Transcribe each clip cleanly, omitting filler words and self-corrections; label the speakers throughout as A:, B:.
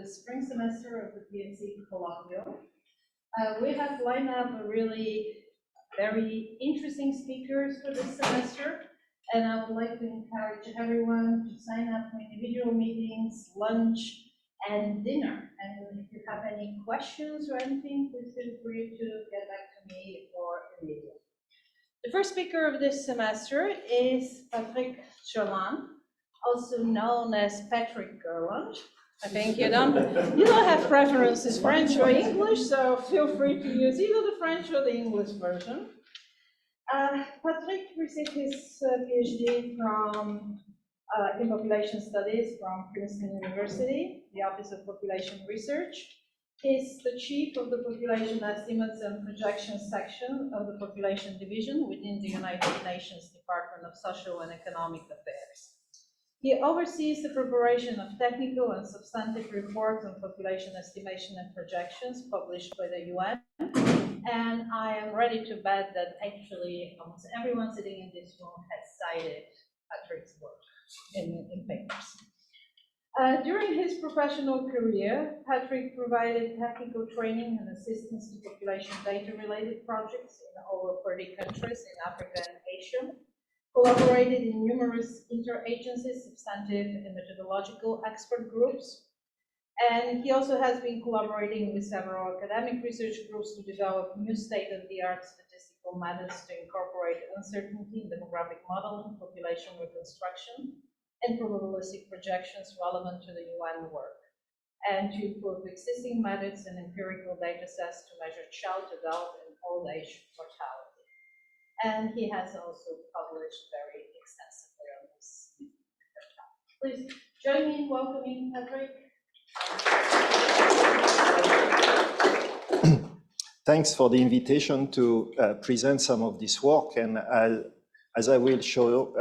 A: the spring semester of the PhD Colloquium. We have lined up a really very interesting speakers for this semester, and I would like to encourage everyone to sign up for individual meetings, lunch, and dinner. And if you have any questions or anything, please feel free to get back to me or Emilia. The first speaker of this semester is Patrick Gerland, also known as Patrick Gerland. I think you don't have preferences, French or English, so feel free to use either the French or the English version. Patrick received his PhD in population studies from Princeton University, the Office of Population Research. He's the chief of the Population Estimates and Projections section of the Population Division within the United Nations Department of Social and Economic Affairs. He oversees the preparation of technical and substantive reports on population estimation and projections published by the UN. And I am ready to bet that actually almost everyone sitting in this room has cited Patrick's work in papers. During his professional career, Patrick provided technical training and assistance to population data-related projects in over 30 countries in Africa and Asia, collaborated in numerous interagency, substantive, and methodological expert groups. And he also has been collaborating with several academic research groups to develop new state-of-the-art statistical methods to incorporate uncertainty in demographic modeling, population reconstruction, and probabilistic projections relevant to the UN work, and to improve existing methods and empirical data sets to measure child, adult, and old age mortality. And he has also published very extensively on this topic. Please join me in welcoming Patrick.
B: Thanks for the invitation to present some of this work, and as I will show,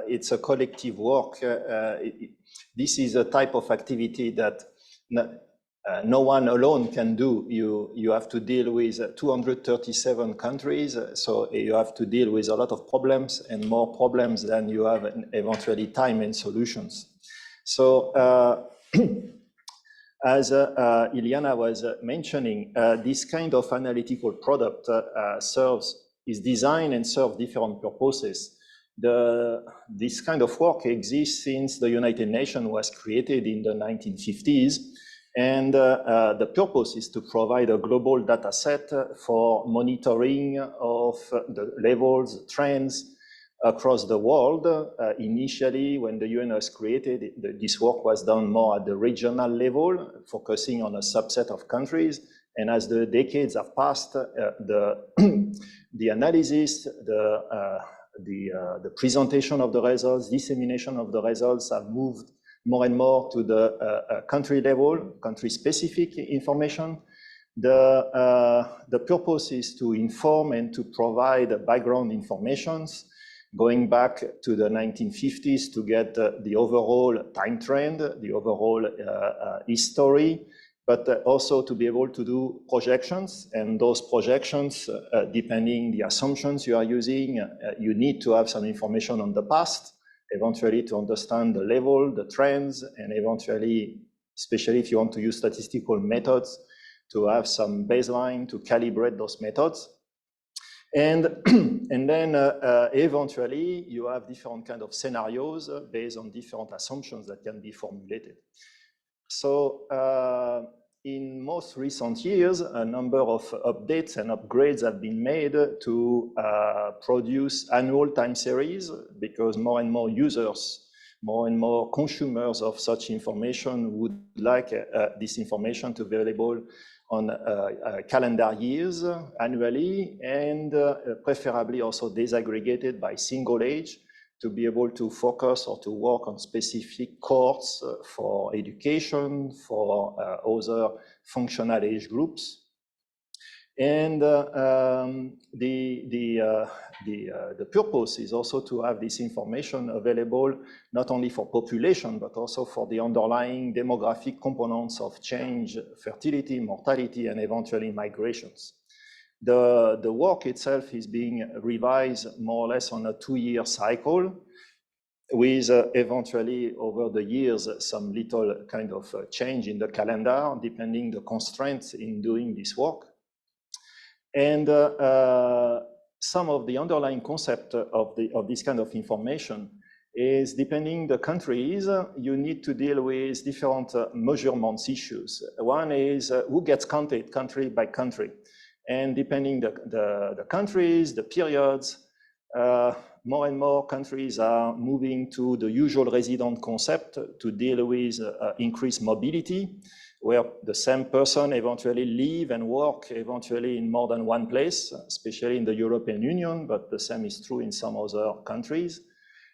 B: it's a collective work. This is a type of activity that no one alone can do. You have to deal with 237 countries, so you have to deal with a lot of problems, and more problems than you have eventually time and solutions. So as Iliana was mentioning, this kind of analytical product is designed and serves different purposes. This kind of work exists since the United Nations was created in the 1950s. And the purpose is to provide a global data set for monitoring of the levels, trends across the world. Initially, when the UN was created, this work was done more at the regional level, focusing on a subset of countries. And as the decades have passed, the analysis, the presentation of the results, dissemination of the results have moved more and more to the country level, country-specific information. The purpose is to inform and to provide background informations going back to the 1950s to get the overall time trend, the overall history, but also to be able to do projections. And those projections, depending the assumptions you are using, you need to have some information on the past, eventually to understand the level, the trends, and eventually, especially if you want to use statistical methods, to have some baseline to calibrate those methods. And then eventually you have different kind of scenarios based on different assumptions that can be formulated. So in most recent years, a number of updates and upgrades have been made to produce annual time series, because more and more users, more and more consumers of such information would like this information to be available on calendar years annually, and preferably also disaggregated by single age to be able to focus or to work on specific cohorts for education, for other functional age groups. And the purpose is also to have this information available not only for population, but also for the underlying demographic components of change, fertility, mortality, and eventually migrations. The work itself is being revised more or less on a 2-year cycle. with eventually over the years some little kind of change in the calendar depending the constraints in doing this work. And some of the underlying concept of this kind of information is depending the countries, you need to deal with different measurements issues. One is who gets counted country by country. And depending the countries, the periods, more and more countries are moving to the usual resident concept to deal with increased mobility, where the same person eventually live and work eventually in more than one place, especially in the European Union, but the same is true in some other countries.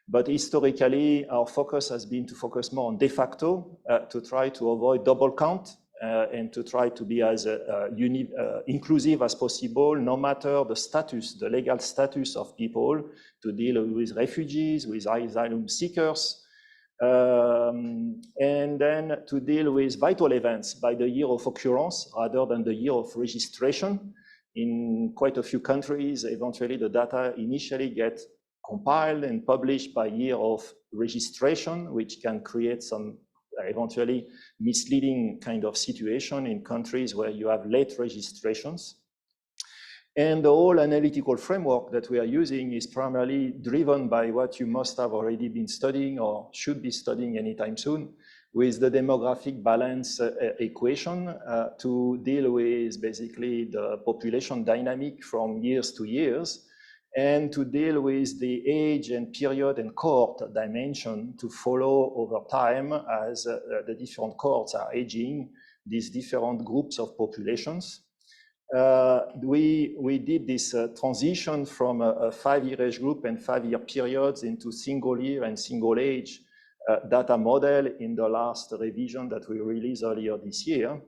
B: But historically, our focus has been to focus more on de facto, to try to avoid double count, and to try to be as inclusive as possible, no matter the status, the legal status of people, to deal with refugees, with asylum seekers, and then to deal with vital events by the year of occurrence rather than the year of registration. In quite a few countries, eventually the data initially get compiled and published by year of registration, which can create some eventually misleading kind of situation in countries where you have late registrations. And the whole analytical framework that we are using is primarily driven by what you must have already been studying or should be studying anytime soon, with the demographic balance equation to deal with basically the population dynamic from years to years, and to deal with the age and period and cohort dimension to follow over time as the different cohorts are aging, these different groups of populations. We did this transition from a 5-year age group and 5-year periods into single year and single age data model in the last revision that we released earlier this year.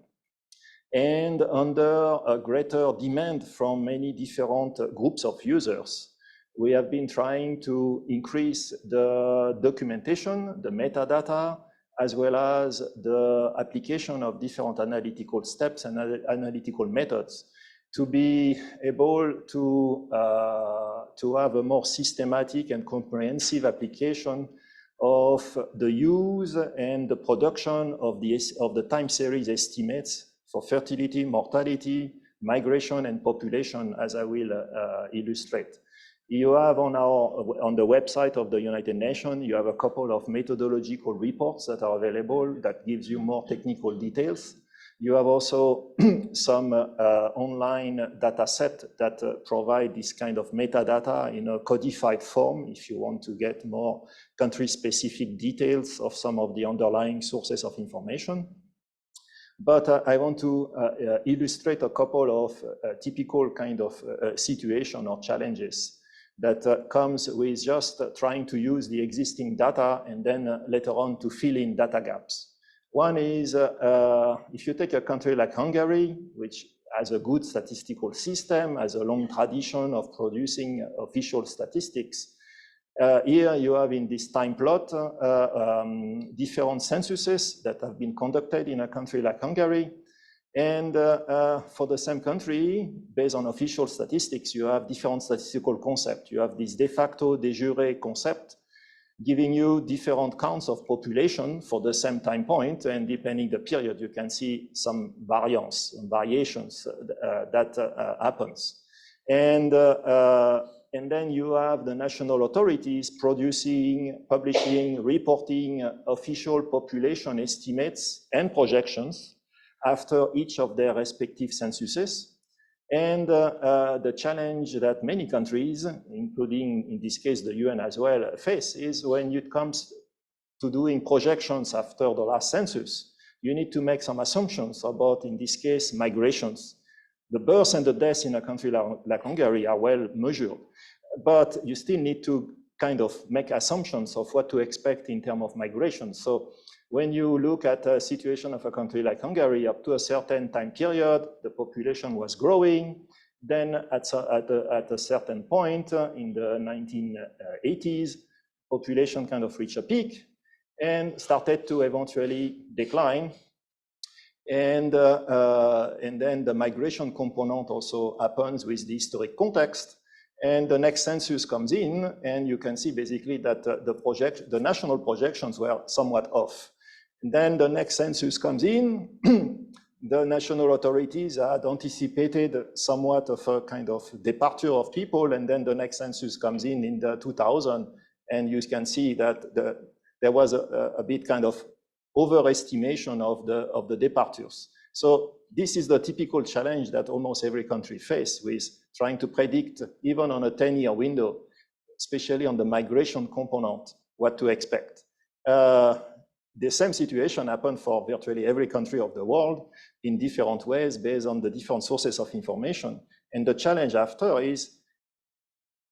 B: And under a greater demand from many different groups of users, we have been trying to increase the documentation, the metadata, as well as the application of different analytical steps and analytical methods to be able to have a more systematic and comprehensive application of the use and the production of the time series estimates for fertility, mortality, migration, and population, as I will illustrate. You have on the website of the United Nations, you have a couple of methodological reports that are available that gives you more technical details. You have also some online data set that provide this kind of metadata in a codified form if you want to get more country-specific details of some of the underlying sources of information. But I want to illustrate a couple of typical kind of situation or challenges that comes with just trying to use the existing data and then later on to fill in data gaps. One is if you take a country like Hungary, which has a good statistical system, has a long tradition of producing official statistics, here you have in this time plot different censuses that have been conducted in a country like Hungary. And for the same country, based on official statistics, you have different statistical concepts. You have this de facto, de jure concept, giving you different counts of population for the same time point. And depending the period, you can see some variations that happens. And then you have the national authorities publishing, reporting official population estimates and projections after each of their respective censuses. And the challenge that many countries, including in this case the UN as well, face is when it comes to doing projections after the last census, you need to make some assumptions about, in this case, migrations. The births and the deaths in a country like Hungary are well measured, but you still need to kind of make assumptions of what to expect in terms of migration. So when you look at a situation of a country like Hungary, up to a certain time period, the population was growing. Then at a certain point in the 1980s, population kind of reached a peak and started to eventually decline. And then the migration component also happens with the historic context. And the next census comes in, and you can see basically that the national projections were somewhat off. And then the next census comes in, the national authorities had anticipated somewhat of a kind of departure of people, and then the next census comes in the 2000, and you can see that there was a bit kind of overestimation of the departures. So this is the typical challenge that almost every country faces with trying to predict, even on a 10-year window, especially on the migration component, what to expect. The same situation happened for virtually every country of the world in different ways based on the different sources of information. And the challenge after is,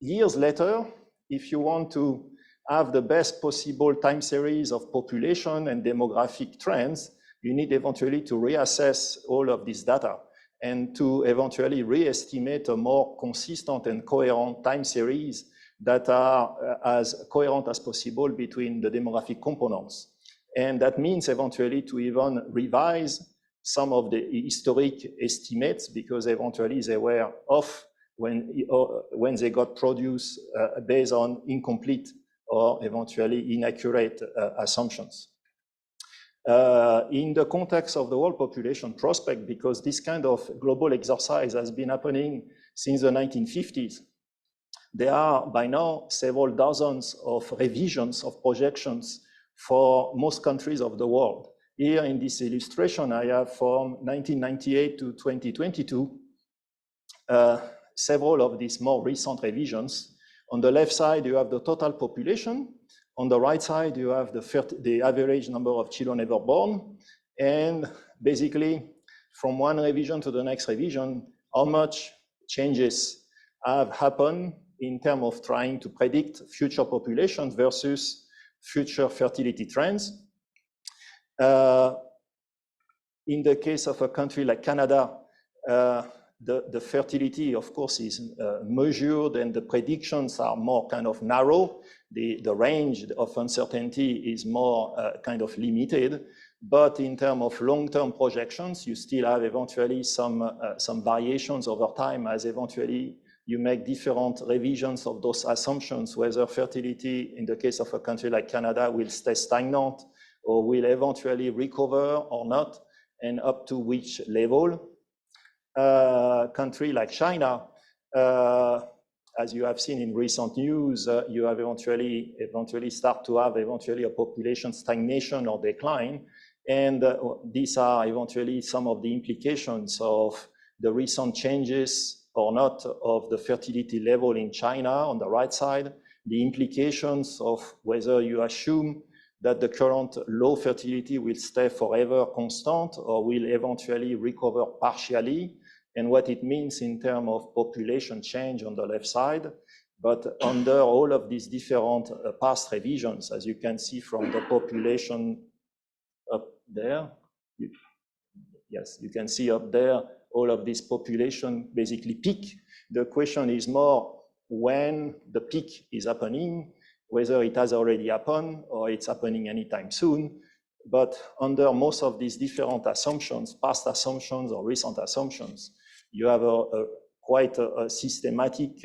B: years later, if you want to have the best possible time series of population and demographic trends, you need eventually to reassess all of this data and to eventually re-estimate a more consistent and coherent time series that are as coherent as possible between the demographic components. And that means eventually to even revise some of the historic estimates, because eventually they were off when they got produced based on incomplete or eventually inaccurate assumptions. In the context of the world population prospect, because this kind of global exercise has been happening since the 1950s, there are by now several dozens of revisions of projections for most countries of the world. Here in this illustration, I have from 1998 to 2022, several of these more recent revisions. On the left side, you have the total population. On the right side, you have the average number of children ever born. And basically, from one revision to the next revision, how much changes have happened in terms of trying to predict future populations versus future fertility trends. In the case of a country like Canada, the fertility, of course, is measured and the predictions are more kind of narrow. The range of uncertainty is more kind of limited. But in terms of long-term projections, you still have eventually some variations over time as eventually you make different revisions of those assumptions, whether fertility, in the case of a country like Canada, will stay stagnant or will eventually recover or not, and up to which level. Country like China, as you have seen in recent news, you have eventually start to have a population stagnation or decline. And these are eventually some of the implications of the recent changes or not of the fertility level in China on the right side, the implications of whether you assume that the current low fertility will stay forever constant or will eventually recover partially, and what it means in terms of population change on the left side. But under all of these different past revisions, as you can see from the population up there, yes, you can see up there, all of this population basically peak. The question is more when the peak is happening, whether it has already happened or it's happening anytime soon. But under most of these different assumptions, past assumptions or recent assumptions, you have quite a systematic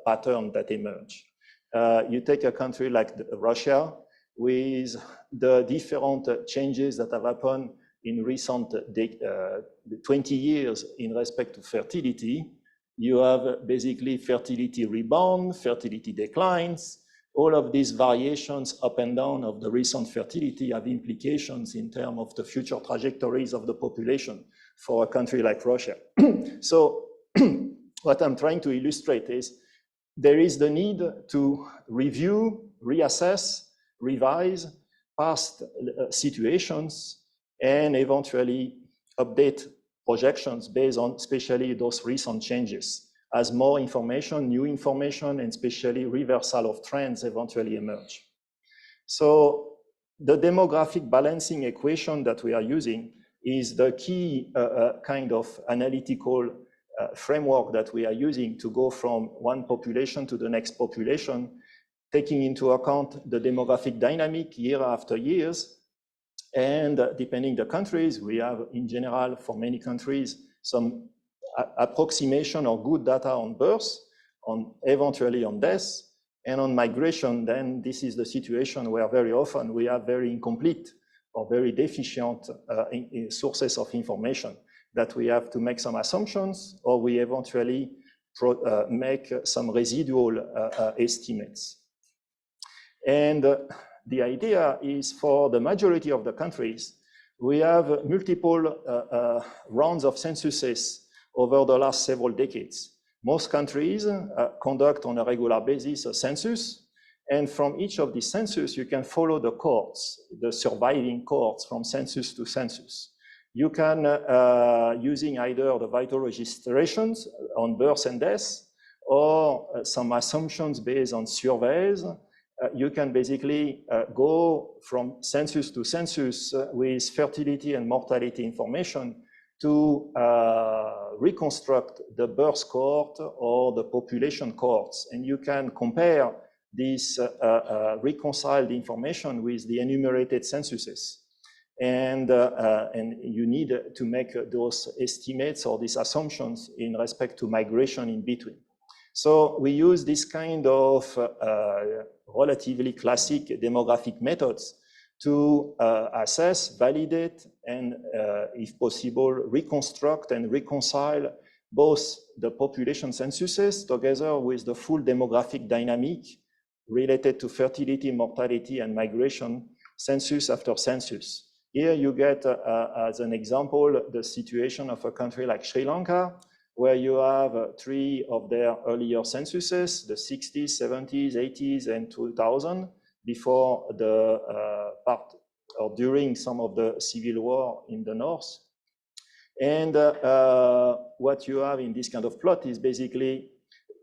B: pattern that emerge. You take a country like Russia, with the different changes that have happened in recent 20 years in respect to fertility. You have basically fertility rebound, fertility declines. All of these variations up and down of the recent fertility have implications in terms of the future trajectories of the population for a country like Russia. So what I'm trying to illustrate is there is the need to review, reassess, revise past situations and eventually update projections based on especially those recent changes as more information, new information, and especially reversal of trends eventually emerge. So the demographic balancing equation that we are using is the key kind of analytical framework that we are using to go from one population to the next population, taking into account the demographic dynamic year after years. And depending the countries, we have in general for many countries some approximation or good data on births. eventually on death. And on migration, then this is the situation where very often we have very incomplete or very deficient sources of information that we have to make some assumptions, or we eventually make some residual estimates. And the idea is, for the majority of the countries, we have multiple rounds of censuses over the last several decades. Most countries conduct on a regular basis a census, and from each of these censuses, you can follow the cohorts, the surviving cohorts from census to census. You can, using either the vital registrations on births and deaths, or some assumptions based on surveys, you can basically go from census to census with fertility and mortality information to reconstruct the birth cohort or the population cohorts. And you can compare this reconciled information with the enumerated censuses. And you need to make those estimates or these assumptions in respect to migration in between. So we use this kind of relatively classic demographic methods to assess, validate, and if possible, reconstruct and reconcile both the population censuses together with the full demographic dynamic related to fertility, mortality, and migration, census after census. Here you get, as an example, the situation of a country like Sri Lanka, where you have 3 of their earlier censuses, the 60s, 70s, 80s, and 2000, before the part or during some of the civil war in the north. And what you have in this kind of plot is basically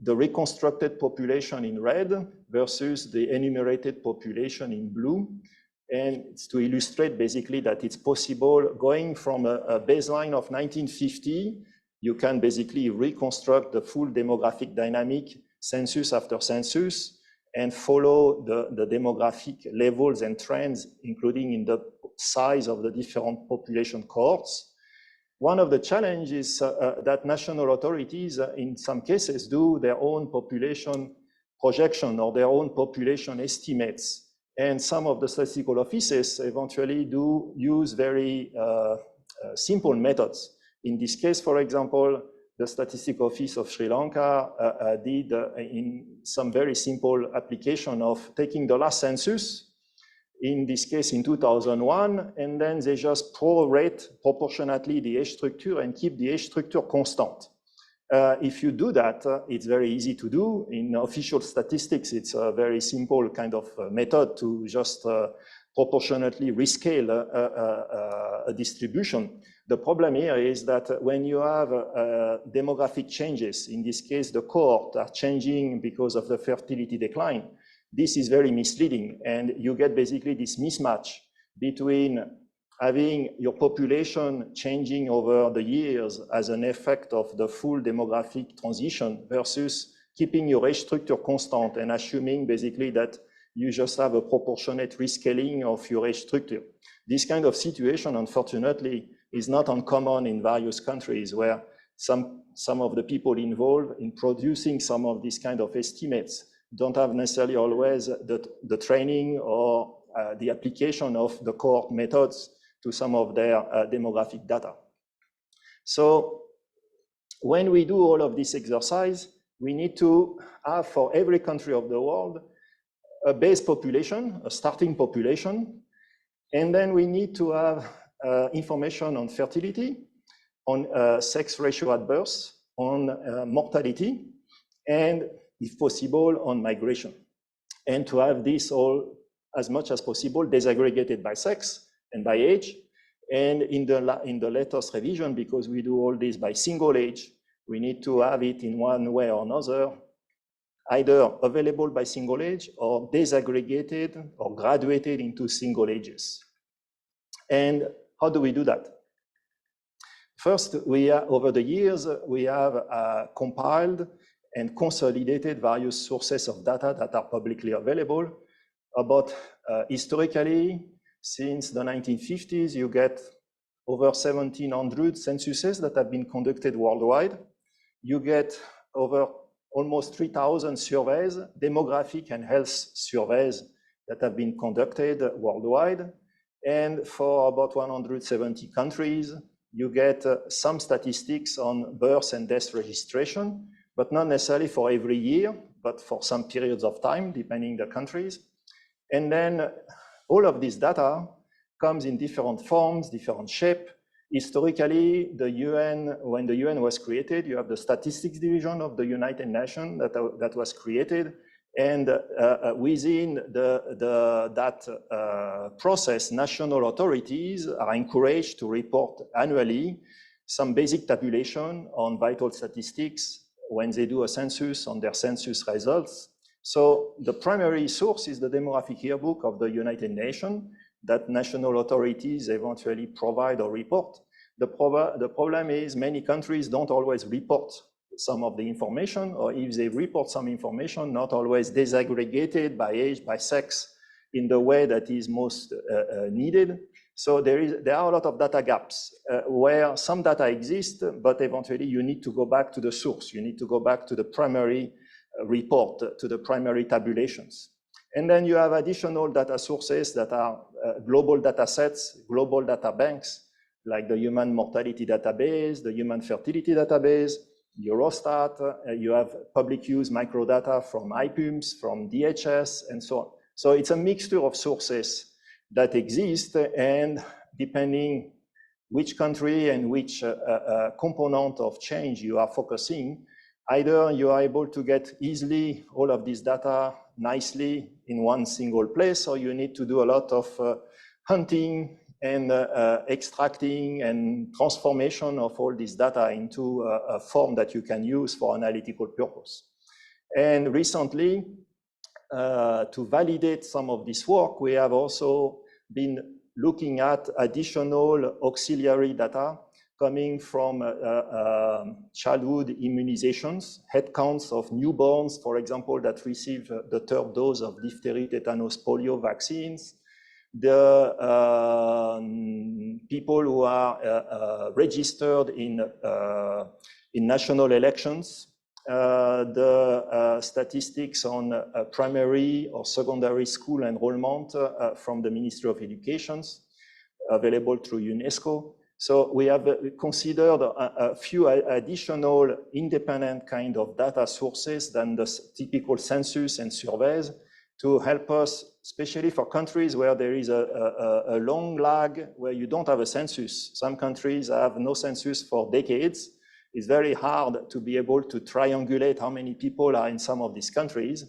B: the reconstructed population in red versus the enumerated population in blue. And it's to illustrate basically that it's possible, going from a baseline of 1950, you can basically reconstruct the full demographic dynamic census after census and follow the demographic levels and trends, including in the size of the different population cohorts. One of the challenges that national authorities, in some cases, do their own population projection or their own population estimates. And some of the statistical offices eventually do use very simple methods. In this case, for example, the Statistical Office of Sri Lanka did in some very simple application of taking the last census, in this case in 2001, and then they just prorate proportionately the age structure and keep the age structure constant. If you do that, it's very easy to do. In official statistics, it's a very simple kind of method to just proportionately rescale a distribution. The problem here is that when you have demographic changes, in this case, the cohort are changing because of the fertility decline, this is very misleading. And you get basically this mismatch between having your population changing over the years as an effect of the full demographic transition versus keeping your age structure constant and assuming basically that you just have a proportionate rescaling of your age structure. This kind of situation, unfortunately, is not uncommon in various countries where some of the people involved in producing some of these kind of estimates don't have necessarily always the training or the application of the cohort methods to some of their demographic data. So when we do all of this exercise, we need to have for every country of the world a base population, a starting population, and then we need to have information on fertility, on sex ratio at birth, on mortality, and if possible, on migration. And to have this all, as much as possible, disaggregated by sex and by age. And in the latest revision, because we do all this by single age, we need to have it in one way or another, either available by single age or disaggregated or graduated into single ages. And how do we do that? First, over the years, we have compiled and consolidated various sources of data that are publicly available. About historically, since the 1950s, you get over 1,700 censuses that have been conducted worldwide. You get over almost 3,000 surveys, demographic and health surveys that have been conducted worldwide. And for about 170 countries, you get some statistics on birth and death registration, but not necessarily for every year, but for some periods of time, depending the countries. And then all of this data comes in different forms, different shape. Historically, the UN, when the UN was created, you have the statistics division of the United Nations that was created. And within that process, national authorities are encouraged to report annually some basic tabulation on vital statistics when they do a census on their census results. So the primary source is the demographic yearbook of the United Nations that national authorities eventually provide or report. The problem is many countries don't always report some of the information, or if they report some information, not always disaggregated by age, by sex, in the way that is most needed. So there are a lot of data gaps where some data exist, but eventually you need to go back to the source. You need to go back to the primary report, to the primary tabulations. And then you have additional data sources that are global data sets, global data banks, like the Human Mortality Database, the Human Fertility Database, Eurostat, you have public use microdata from IPUMS, from DHS, and so on. So it's a mixture of sources that exist, and depending which country and which component of change you are focusing, either you are able to get easily all of this data nicely in one single place, or you need to do a lot of hunting and extracting and transformation of all this data into a form that you can use for analytical purpose. And recently, to validate some of this work, we have also been looking at additional auxiliary data coming from childhood immunizations, head counts of newborns, for example, that receive the third dose of diphtheria, tetanus, polio vaccines, the people who are registered in national elections, the statistics on primary or secondary school enrollment from the Ministry of Education, available through UNESCO. So we have considered a few additional independent kind of data sources than the typical census and surveys to help us, especially for countries where there is a long lag, where you don't have a census. Some countries have no census for decades. It's very hard to be able to triangulate how many people are in some of these countries.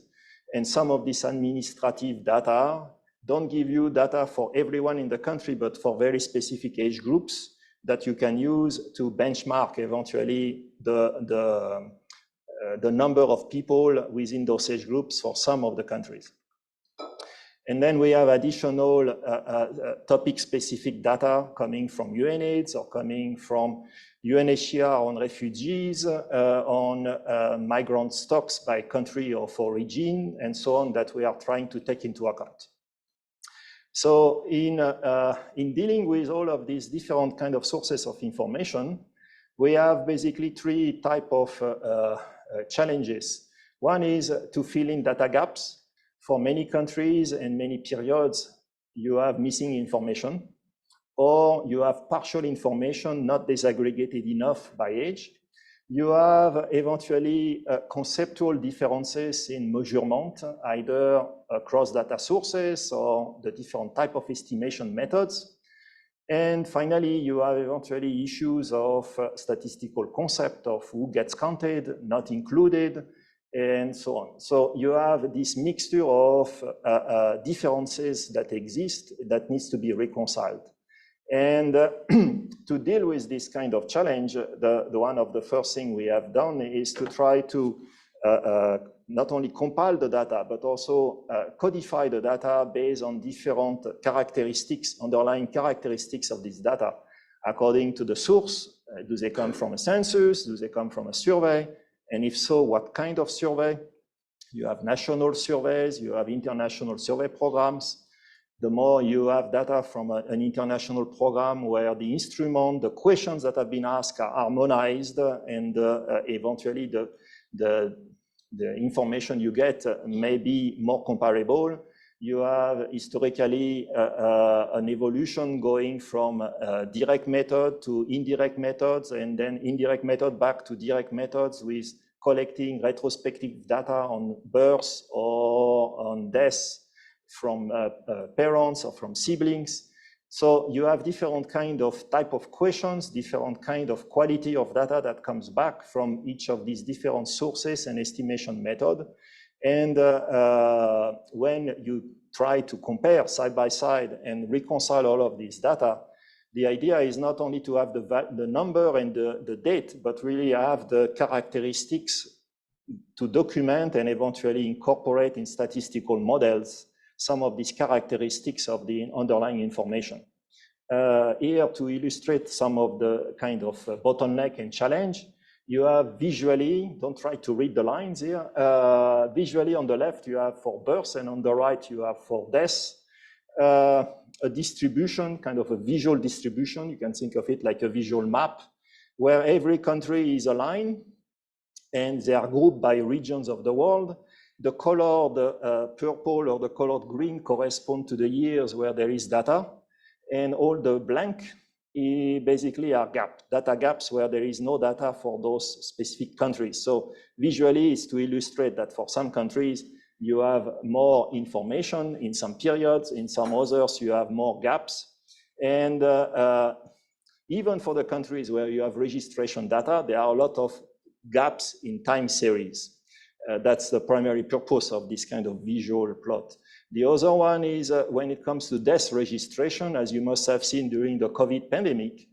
B: And some of this administrative data don't give you data for everyone in the country, but for very specific age groups that you can use to benchmark eventually the number of people within those age groups for some of the countries. And then we have additional topic-specific data coming from UNAIDS or coming from UNHCR on refugees, on migrant stocks by country of origin, and so on, that we are trying to take into account. So in dealing with all of these different kind of sources of information, we have basically three types of challenges. One is to fill in data gaps. For many countries and many periods, you have missing information, or you have partial information not disaggregated enough by age. You have eventually conceptual differences in measurement, either across data sources or the different type of estimation methods. And finally, you have eventually issues of statistical concept of who gets counted, not included, and so on. So you have this mixture of differences that exist that needs to be reconciled. And to deal with this kind of challenge, the one of the first thing we have done is to try to not only compile the data, but also codify the data based on different characteristics, underlying characteristics of this data, according to the source. Do they come from a census? Do they come from a survey? And if so, what kind of survey? You have national surveys, you have international survey programs. The more you have data from an international program where the instrument, the questions that have been asked are harmonized, and eventually the the information you get may be more comparable. You have historically an evolution going from direct method to indirect methods, and then indirect method back to direct methods with collecting retrospective data on births or on deaths from parents or from siblings. So you have different kind of type of questions, different kind of quality of data that comes back from each of these different sources and estimation method. And when you try to compare side by side and reconcile all of these data, the idea is not only to have the number and the date, but really have the characteristics to document and eventually incorporate in statistical models some of these characteristics of the underlying information. Here to illustrate some of the kind of bottleneck and challenge, you have visually, don't try to read the lines here, visually on the left you have for births and on the right you have for deaths, a distribution, kind of a visual distribution, you can think of it like a visual map, where every country is a line and they are grouped by regions of the world. The colored purple or the colored green correspond to the years where there is data, and all the blank basically are data gaps where there is no data for those specific countries. So visually it's to illustrate that for some countries you have more information in some periods, in some others you have more gaps. And even for the countries where you have registration data, there are a lot of gaps in time series. That's the primary purpose of this kind of visual plot. The other one is when it comes to death registration, as you must have seen during the COVID pandemic,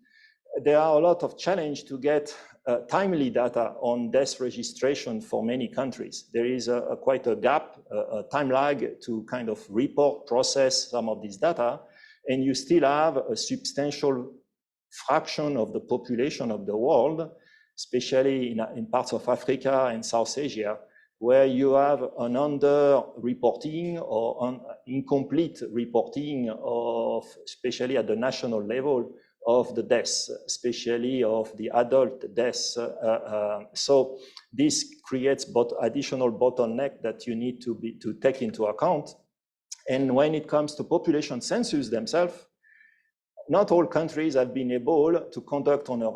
B: there are a lot of challenge to get timely data on death registration for many countries. There is quite a gap, a time lag to kind of report, process some of this data, and you still have a substantial fraction of the population of the world, especially in parts of Africa and South Asia, where you have an under-reporting or an incomplete reporting of, especially at the national level, of the deaths, especially of the adult deaths. So this creates additional bottleneck that you need to take into account. And when it comes to population census themselves, not all countries have been able to conduct on a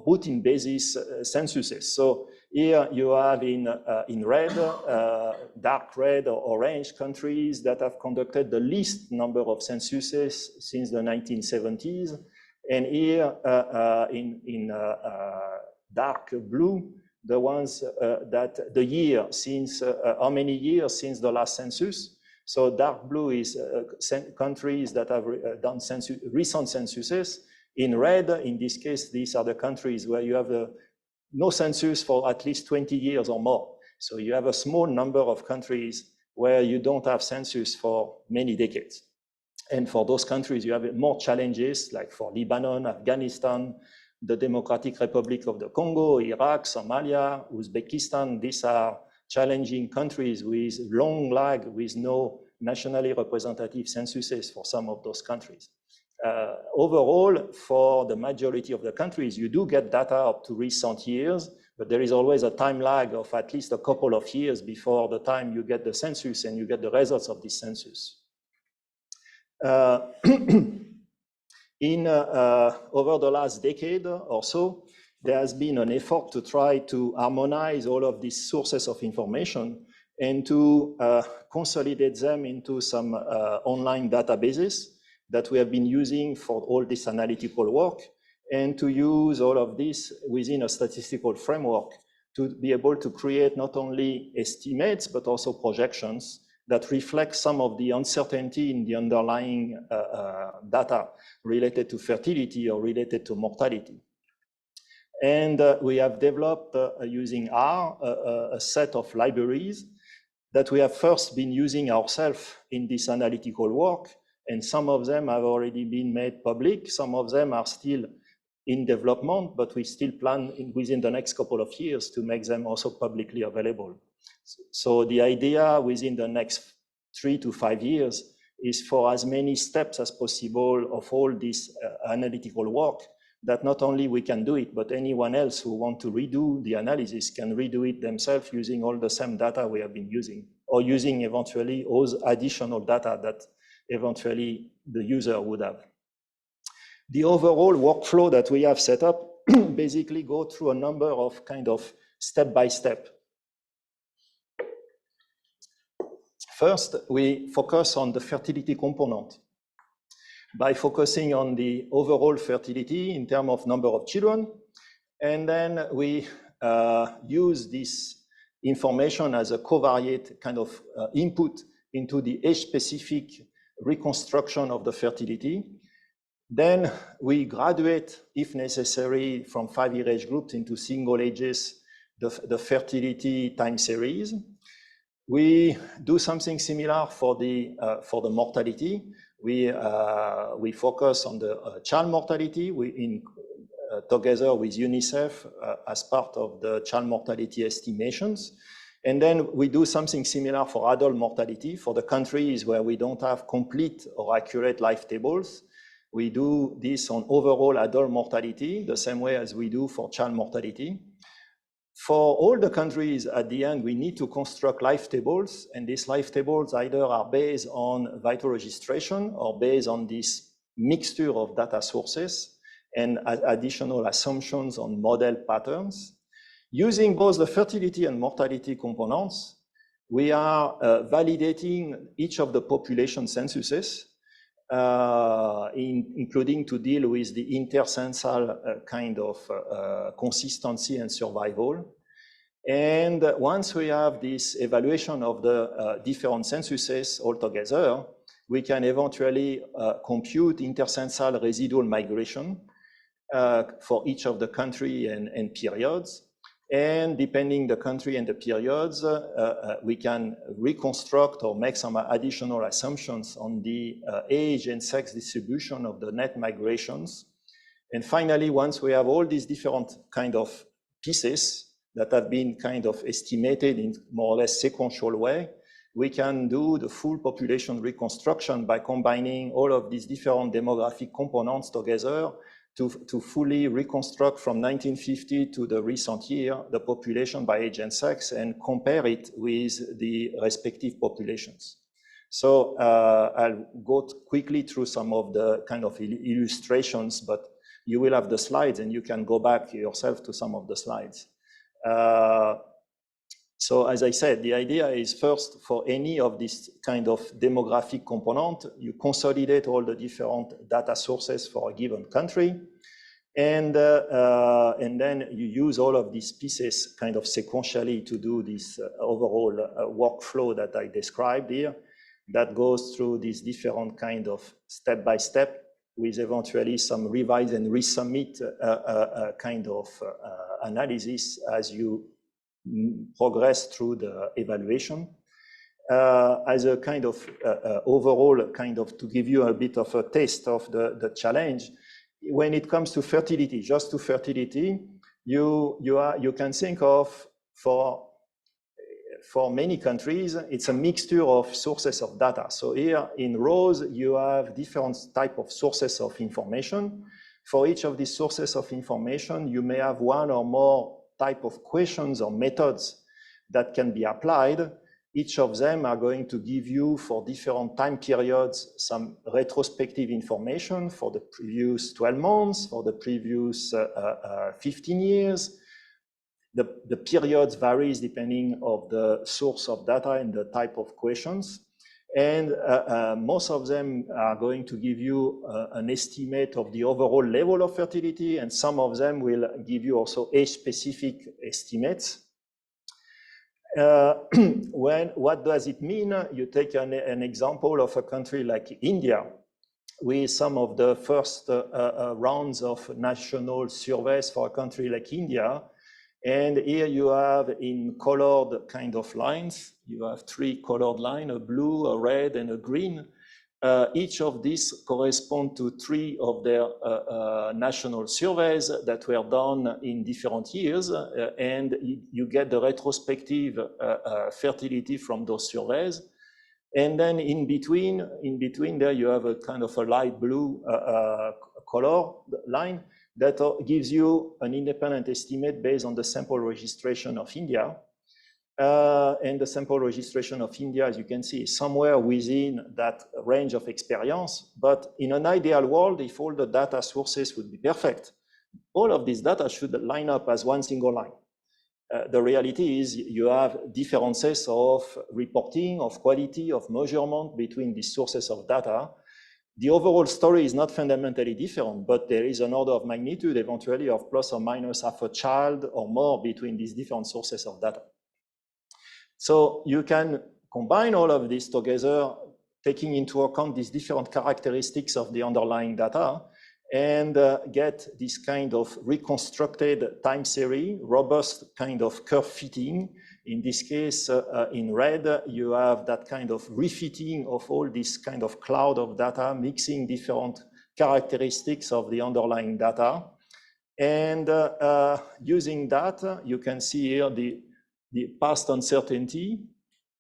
B: routine basis censuses. So here you have in red, dark red or orange countries that have conducted the least number of censuses since the 1970s. And here in dark blue, the ones that the year since, how many years since the last census. So dark blue is countries that have done recent censuses. In red, in this case, these are the countries where you have no census for at least 20 years or more. So you have a small number of countries where you don't have census for many decades. And for those countries, you have more challenges, like for Lebanon, Afghanistan, the Democratic Republic of the Congo, Iraq, Somalia, Uzbekistan. These are challenging countries with long lag, with no nationally representative censuses for some of those countries. Overall, for the majority of the countries, you do get data up to recent years, but there is always a time lag of at least a couple of years before the time you get the census and you get the results of this census. Over the last decade or so, there has been an effort to try to harmonize all of these sources of information and to consolidate them into some online databases that we have been using for all this analytical work, and to use all of this within a statistical framework to be able to create not only estimates, but also projections that reflect some of the uncertainty in the underlying data related to fertility or related to mortality. And we have developed, using R, a set of libraries that we have first been using ourselves in this analytical work, and some of them have already been made public, some of them are still in development, but we still plan within the next couple of years to make them also publicly available. So the idea within the next 3 to 5 years is for as many steps as possible of all this analytical work that not only we can do it, but anyone else who want to redo the analysis can redo it themselves using all the same data we have been using, or using eventually all additional data that eventually the user would have. The overall workflow that we have set up basically go through a number of kind of step-by-step. First, we focus on the fertility component. By focusing on the overall fertility in terms of number of children, and then we use this information as a covariate kind of input into the age-specific reconstruction of the fertility. Then we graduate, if necessary, from 5-year age groups into single ages, the fertility time series. We do something similar for the mortality. We focus on the child mortality together with UNICEF as part of the child mortality estimations. And then we do something similar for adult mortality for the countries where we don't have complete or accurate life tables. We do this on overall adult mortality, the same way as we do for child mortality. For all the countries, at the end, we need to construct life tables, and these life tables either are based on vital registration or based on this mixture of data sources and additional assumptions on model patterns. Using both the fertility and mortality components, we are validating each of the population censuses, including to deal with the intercensal kind of consistency and survival. And once we have this evaluation of the different censuses altogether, we can eventually compute intercensal residual migration for each of the country and periods. And depending the country and the periods, we can reconstruct or make some additional assumptions on the age and sex distribution of the net migrations. And finally, once we have all these different kind of pieces that have been kind of estimated in more or less sequential way, we can do the full population reconstruction by combining all of these different demographic components together to fully reconstruct from 1950 to the recent year, the population by age and sex, and compare it with the respective populations. So I'll go quickly through some of the kind of illustrations, but you will have the slides and you can go back yourself to some of the slides. So as I said, the idea is first for any of this kind of demographic component, you consolidate all the different data sources for a given country. And then you use all of these pieces kind of sequentially to do this overall workflow that I described here that goes through these different kind of step-by-step with eventually some revise and resubmit kind of analysis as you progress through the evaluation. As a kind of overall kind of to give you a bit of a taste of the challenge, when it comes to fertility, just to fertility, you can think of for many countries, it's a mixture of sources of data. So here in rows, you have different type of sources of information. For each of these sources of information, you may have one or more type of questions or methods that can be applied. Each of them are going to give you for different time periods some retrospective information for the previous 12 months, for the previous 15 years. The periods varies depending on the source of data and the type of questions. And most of them are going to give you an estimate of the overall level of fertility, and some of them will give you also age-specific estimates. What does it mean? You take an example of a country like India, with some of the first rounds of national surveys for a country like India. And here you have in colored kind of lines, you have 3 colored lines, a blue, a red, and a green. Each of these correspond to 3 of their national surveys that were done in different years, and you get the retrospective fertility from those surveys. And then in between there, you have a kind of a light blue color line, that gives you an independent estimate based on the sample registration of India. And the sample registration of India, as you can see, is somewhere within that range of experience. But in an ideal world, if all the data sources would be perfect, all of these data should line up as one single line. The reality is you have differences of reporting, of quality, of measurement between these sources of data. The overall story is not fundamentally different, but there is an order of magnitude eventually of plus or minus half a child or more between these different sources of data. So you can combine all of this together, taking into account these different characteristics of the underlying data, and get this kind of reconstructed time series, robust kind of curve fitting. In this case, in red, you have that kind of refitting of all this kind of cloud of data, mixing different characteristics of the underlying data. And using that, you can see here the past uncertainty.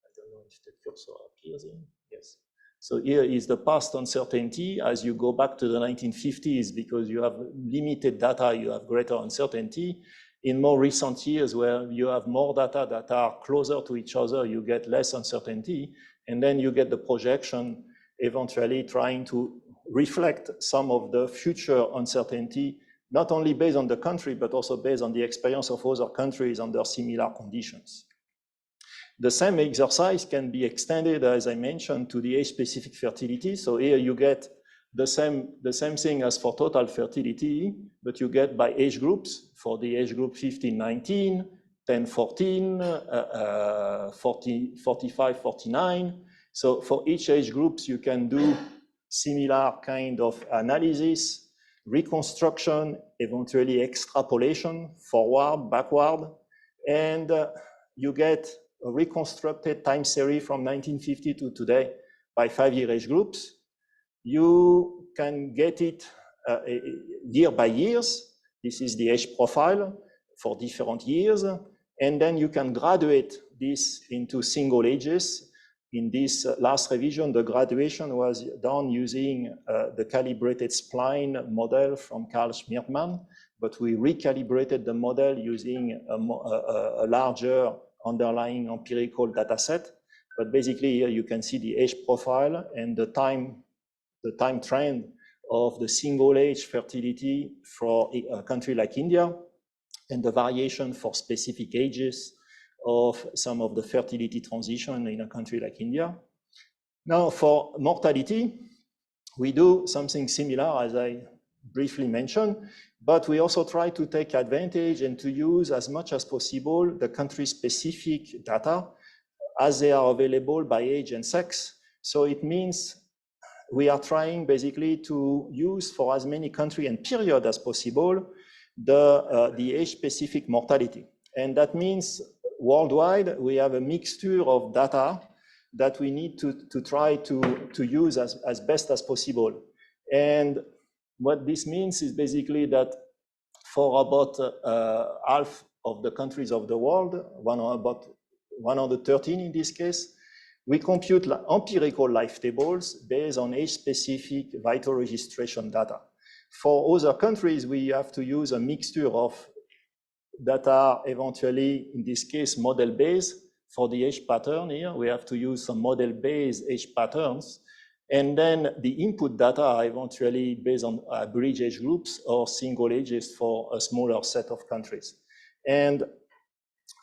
B: I don't know if the cursor appears in. Yes. So here is the past uncertainty as you go back to the 1950s, because you have limited data, you have greater uncertainty. In more recent years, where you have more data that are closer to each other, you get less uncertainty. And then you get the projection eventually trying to reflect some of the future uncertainty, not only based on the country, but also based on the experience of other countries under similar conditions. The same exercise can be extended, as I mentioned, to the age-specific fertility. So here you get the same thing as for total fertility, but you get by age groups. For the age group 15-19, 10-14, 45-49. So for each age groups, you can do similar kind of analysis, reconstruction, eventually extrapolation, forward, backward, and you get a reconstructed time series from 1950 to today by 5-year age groups. You can get it year by years. This is the age profile for different years. And then you can graduate this into single ages. In this last revision, the graduation was done using the calibrated spline model from Carl Schmiermann, but we recalibrated the model using a larger underlying empirical data set. But basically here you can see the age profile and the time trend of the single age fertility for a country like India, and the variation for specific ages of some of the fertility transition in a country like India. Now for mortality, we do something similar, as I briefly mentioned, but we also try to take advantage and to use as much as possible the country-specific data as they are available by age and sex. So it means we are trying basically to use for as many countries and period as possible the age-specific mortality. And that means worldwide, we have a mixture of data that we need to try to use as best as possible. And what this means is basically that for about half of the countries of the world, about 113 in this case, we compute empirical life tables based on age-specific vital registration data. For other countries, we have to use a mixture of data, eventually, in this case, model-based. For the age pattern here, we have to use some model-based age patterns. And then the input data are eventually based on average age groups or single ages for a smaller set of countries. And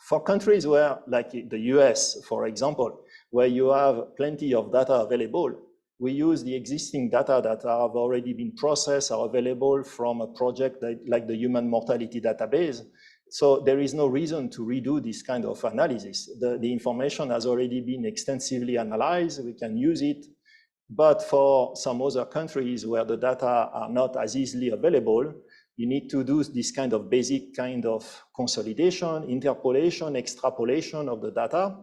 B: for countries where, like the US, for example, where you have plenty of data available, we use the existing data that have already been processed or available from a project like the Human Mortality Database. So there is no reason to redo this kind of analysis. The information has already been extensively analyzed. We can use it. But for some other countries where the data are not as easily available, you need to do this kind of basic kind of consolidation, interpolation, extrapolation of the data.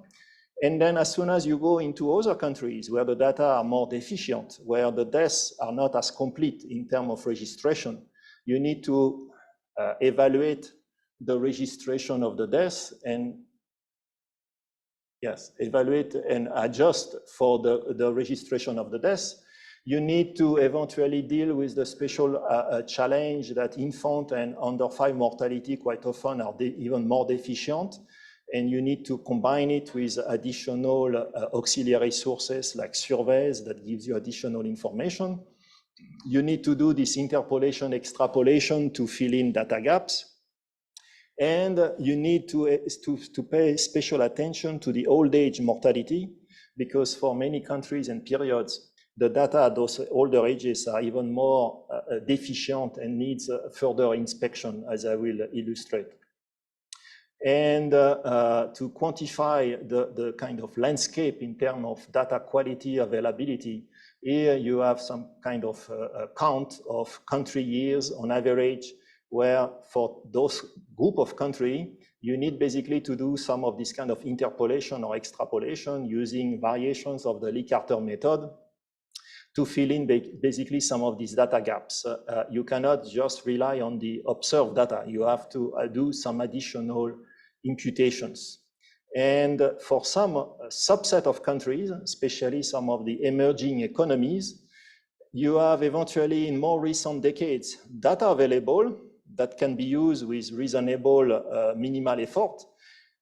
B: And then as soon as you go into other countries where the data are more deficient, where the deaths are not as complete in terms of registration, you need to evaluate the registration of the deaths and evaluate and adjust for the registration of the deaths. You need to eventually deal with the special challenge that infant and under 5 mortality quite often are even more deficient. And you need to combine it with additional auxiliary sources like surveys that gives you additional information. You need to do this interpolation, extrapolation to fill in data gaps. And you need to pay special attention to the old age mortality, because for many countries and periods, the data at those older ages are even more deficient and needs further inspection, as I will illustrate. And to quantify the kind of landscape in terms of data quality availability, here you have some kind of count of country years on average, where for those group of country, you need basically to do some of this kind of interpolation or extrapolation using variations of the Lee-Carter method to fill in basically some of these data gaps. You cannot just rely on the observed data. You have to do some additional imputations. And for some subset of countries, especially some of the emerging economies, you have eventually in more recent decades data available that can be used with reasonable minimal effort.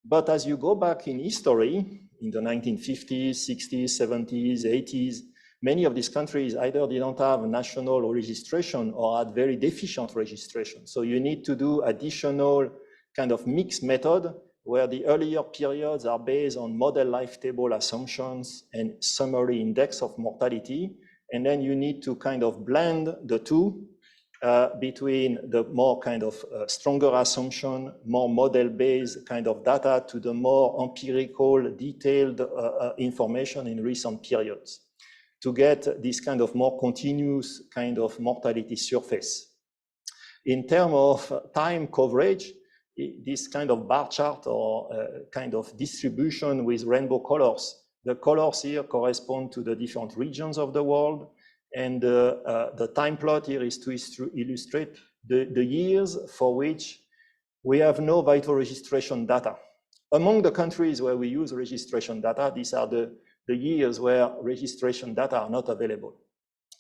B: But as you go back in history, in the 1950s, 60s, 70s, 80s, many of these countries either didn't have national registration or had very deficient registration. So you need to do additional kind of mixed method where the earlier periods are based on model life table assumptions and summary index of mortality. And then you need to kind of blend the two between the more kind of stronger assumption, more model-based kind of data to the more empirical, detailed information in recent periods to get this kind of more continuous kind of mortality surface. In terms of time coverage, this kind of bar chart or kind of distribution with rainbow colors, the colors here correspond to the different regions of the world. And the time plot here is to illustrate the years for which we have no vital registration data. Among the countries where we use registration data, these are the years where registration data are not available.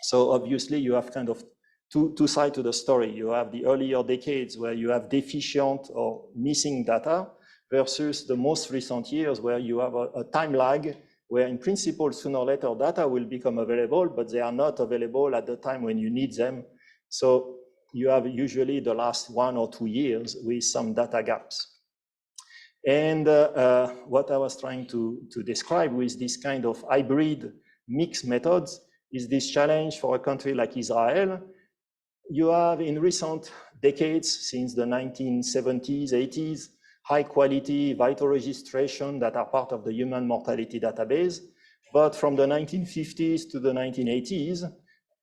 B: So obviously you have kind of two sides to the story. You have the earlier decades where you have deficient or missing data versus the most recent years where you have a time lag where in principle, sooner or later, data will become available, but they are not available at the time when you need them. So you have usually the last 1 or 2 years with some data gaps. And what I was trying to describe with this kind of hybrid mixed methods is this challenge for a country like Israel. You have in recent decades, since the 1970s, 80s, high quality vital registration that are part of the human mortality database. But from the 1950s to the 1980s,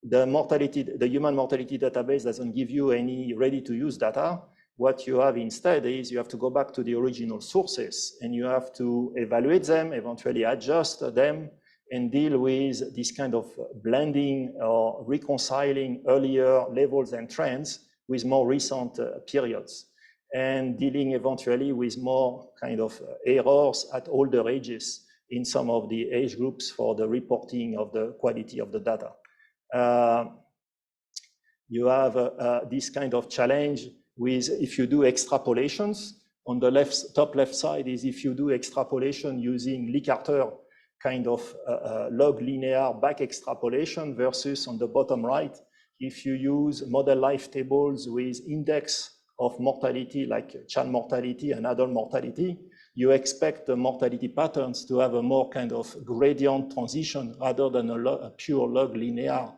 B: the human mortality database doesn't give you any ready to use data. What you have instead is you have to go back to the original sources and you have to evaluate them, eventually adjust them and deal with this kind of blending or reconciling earlier levels and trends with more recent periods, and dealing eventually with more kind of errors at older ages in some of the age groups for the reporting of the quality of the data. You have this kind of challenge with if you do extrapolations. On the top left side is if you do extrapolation using Lee-Carter kind of log linear back extrapolation versus on the bottom right, if you use model life tables with index of mortality like child mortality and adult mortality, you expect the mortality patterns to have a more kind of gradient transition rather than a pure log linear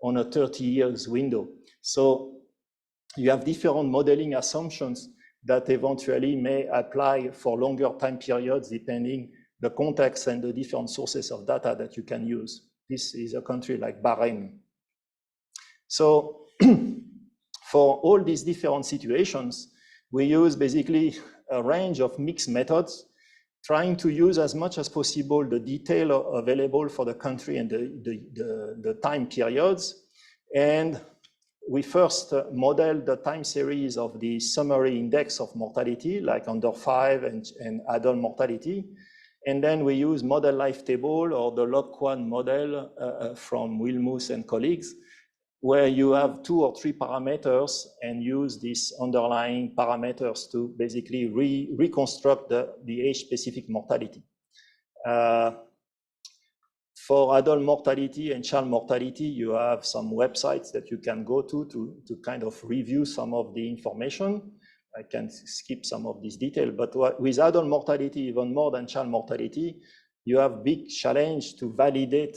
B: on a 30 years window. So you have different modeling assumptions that eventually may apply for longer time periods depending the context and the different sources of data that you can use. This is a country like Bahrain. So for all these different situations, we use basically a range of mixed methods, trying to use as much as possible the detail available for the country and the time periods. And we first model the time series of the summary index of mortality, like under 5 and adult mortality. And then we use model life table or the log-quan model from Wilmus and colleagues, where you have 2 or 3 parameters and use these underlying parameters to basically reconstruct the age-specific mortality. For adult mortality and child mortality, you have some websites that you can go to kind of review some of the information. I can skip some of this detail, but with adult mortality, even more than child mortality, you have big challenge to validate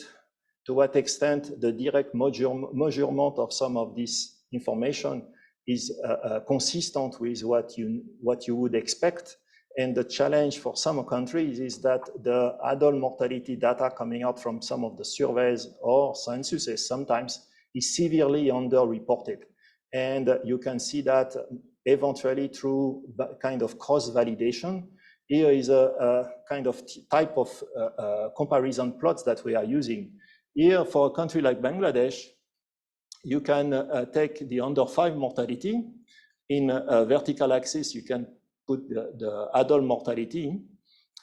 B: to what extent the direct measurement of some of this information is consistent with what you would expect. And the challenge for some countries is that the adult mortality data coming out from some of the surveys or censuses sometimes is severely underreported. And you can see that eventually through kind of cross-validation. Here is a kind of type of comparison plots that we are using. Here, for a country like Bangladesh, you can take the under 5 mortality. In a vertical axis, you can put the adult mortality,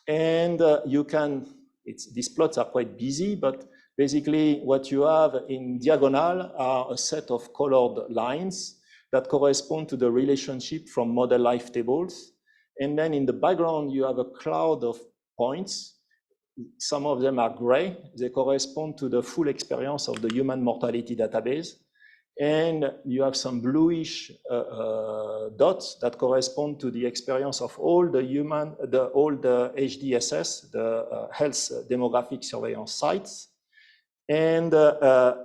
B: and you can, these plots are quite busy, but basically what you have in diagonal are a set of colored lines that correspond to the relationship from model life tables. And then in the background, you have a cloud of points. Some of them are gray. They correspond to the full experience of the human mortality database. And you have some bluish dots that correspond to the experience of all the HDSS, the health demographic surveillance sites. And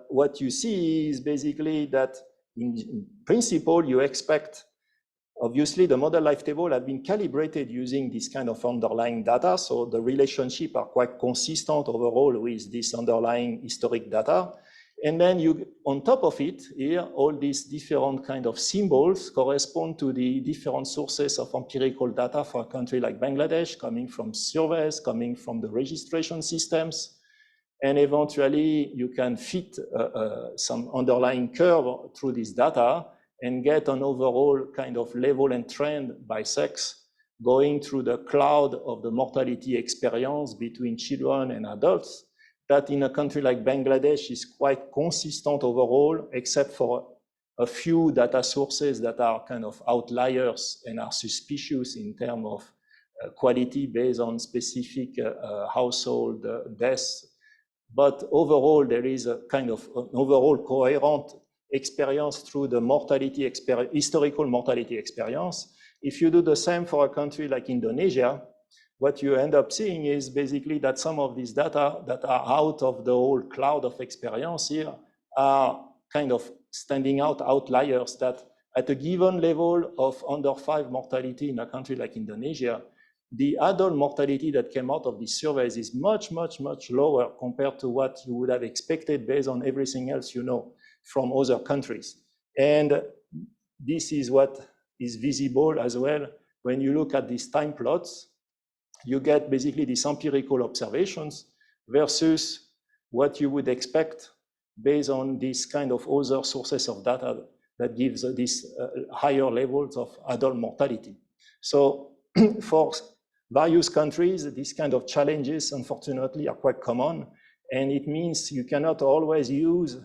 B: what you see is basically that in principle, you expect, obviously the model life table have been calibrated using this kind of underlying data. So the relationship are quite consistent overall with this underlying historic data. And then you, on top of it, here, all these different kind of symbols correspond to the different sources of empirical data for a country like Bangladesh, coming from surveys, coming from the registration systems. And eventually, you can fit some underlying curve through this data and get an overall kind of level and trend by sex, going through the cloud of the mortality experience between children and adults. That in a country like Bangladesh is quite consistent overall, except for a few data sources that are kind of outliers and are suspicious in terms of quality based on specific household deaths. But overall, there is a kind of an overall coherent experience through the mortality historical mortality experience. If you do the same for a country like Indonesia, what you end up seeing is basically that some of these data that are out of the whole cloud of experience here are kind of standing out outliers that at a given level of under 5 mortality in a country like Indonesia, the adult mortality that came out of these surveys is much, much, much lower compared to what you would have expected based on everything else you know from other countries. And this is what is visible as well when you look at these time plots. You get basically these empirical observations versus what you would expect based on these kind of other sources of data that gives these higher levels of adult mortality. So for various countries, these kind of challenges, unfortunately, are quite common. And it means you cannot always use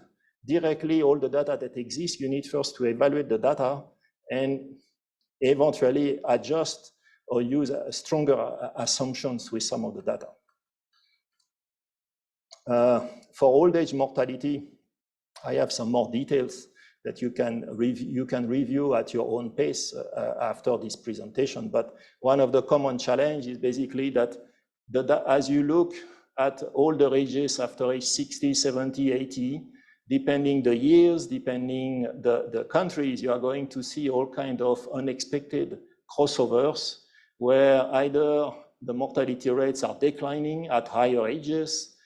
B: directly all the data that exists. You need first to evaluate the data and eventually adjust or use stronger assumptions with some of the data. For old age mortality, I have some more details that you can review at your own pace after this presentation. But one of the common challenges is basically that as you look at older ages after age 60, 70, 80, depending the years, depending the countries, you are going to see all kinds of unexpected crossovers where either the mortality rates are declining at higher ages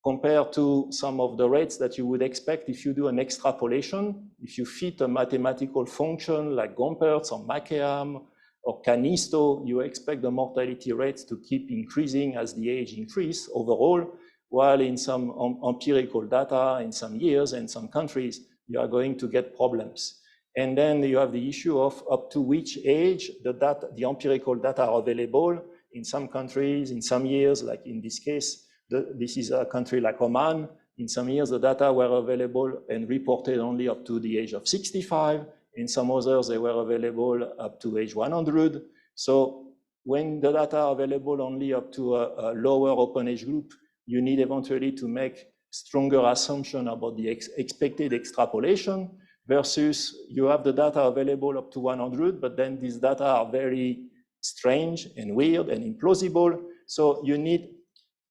B: compared to some of the rates that you would expect if you do an extrapolation. If you fit a mathematical function like Gompertz or McEham or Canisto, you expect the mortality rates to keep increasing as the age increase overall, while in some empirical data in some years and some countries, you are going to get problems. And then you have the issue of up to which age the empirical data are available In some countries, in some years, like in this case, this is a country like Oman. In some years, the data were available and reported only up to the age of 65. In some others, they were available up to age 100. So when the data are available only up to a lower open age group, you need eventually to make stronger assumption about the expected extrapolation versus you have the data available up to 100, but then these data are very strange and weird and implausible. So you need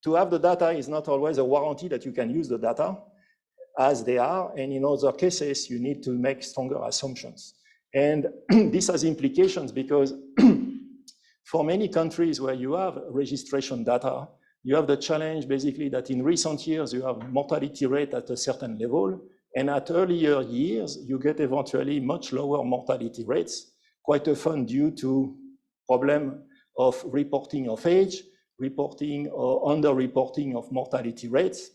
B: to have the data is not always a warranty that you can use the data as they are. And in other cases, you need to make stronger assumptions. And this has implications because for many countries where you have registration data, you have the challenge basically that in recent years, you have mortality rate at a certain level. And at earlier years, you get eventually much lower mortality rates, quite often due to problem of reporting of age, reporting or under-reporting of mortality rates.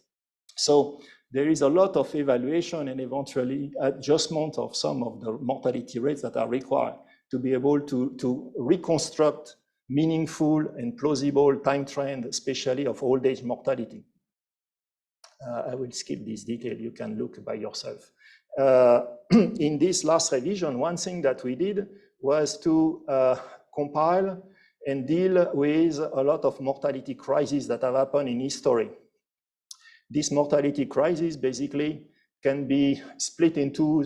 B: So there is a lot of evaluation and eventually adjustment of some of the mortality rates that are required to be able to reconstruct meaningful and plausible time trend, especially of old age mortality. I will skip this detail, you can look by yourself. In this last revision, one thing that we did was to compile and deal with a lot of mortality crises that have happened in history. This mortality crisis basically can be split into